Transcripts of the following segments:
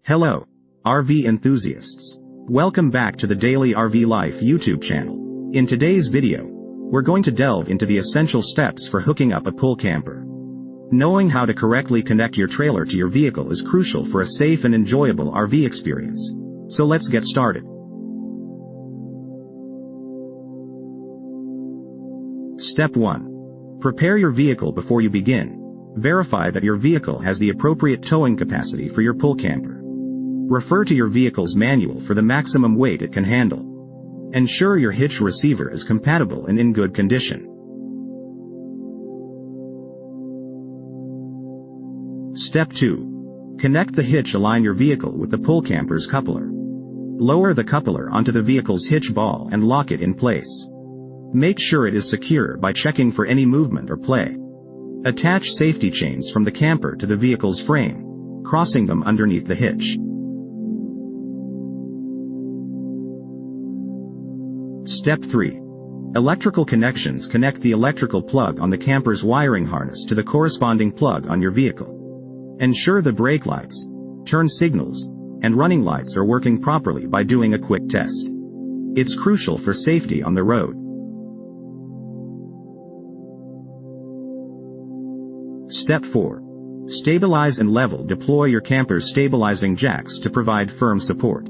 Hello, RV enthusiasts. Welcome back to the Daily RV Life YouTube channel. In today's video, we're going to delve into the essential steps for hooking up a pull camper. Knowing how to correctly connect your trailer to your vehicle is crucial for a safe and enjoyable RV experience. So let's get started. Step 1. Prepare your vehicle before you begin. Verify that your vehicle has the appropriate towing capacity for your pull camper. Refer to your vehicle's manual for the maximum weight it can handle. Ensure your hitch receiver is compatible and in good condition. Step 2. Connect the hitch. Align your vehicle with the pull camper's coupler. Lower the coupler onto the vehicle's hitch ball and lock it in place. Make sure it is secure by checking for any movement or play. Attach safety chains from the camper to the vehicle's frame, crossing them underneath the hitch. Step 3. Electrical connections. Connect the electrical plug on the camper's wiring harness to the corresponding plug on your vehicle. Ensure the brake lights, turn signals, and running lights are working properly by doing a quick test. It's crucial for safety on the road. Step 4. Stabilize and level. Deploy your camper's stabilizing jacks to provide firm support.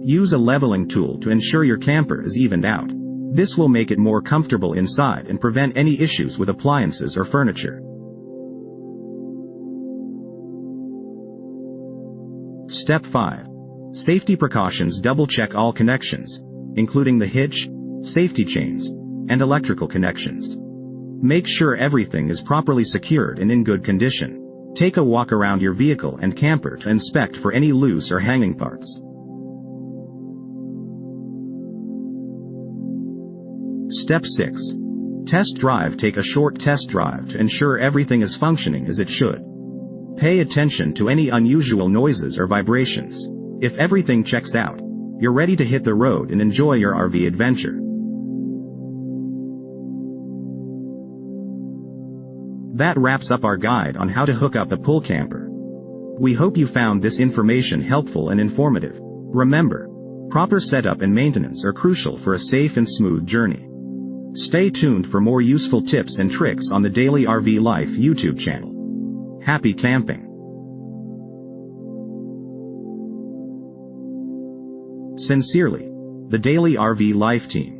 Use a leveling tool to ensure your camper is evened out. This will make it more comfortable inside and prevent any issues with appliances or furniture. Step 5. Safety precautions. Double-check all connections, including the hitch, safety chains, and electrical connections. Make sure everything is properly secured and in good condition. Take a walk around your vehicle and camper to inspect for any loose or hanging parts. Step 6. Test drive. Take a short test drive to ensure everything is functioning as it should. Pay attention to any unusual noises or vibrations. If everything checks out, you're ready to hit the road and enjoy your RV adventure. That wraps up our guide on how to hook up a pull camper. We hope you found this information helpful and informative. Remember, proper setup and maintenance are crucial for a safe and smooth journey. Stay tuned for more useful tips and tricks on the Daily RV Life YouTube channel. Happy camping! Sincerely, the Daily RV Life team.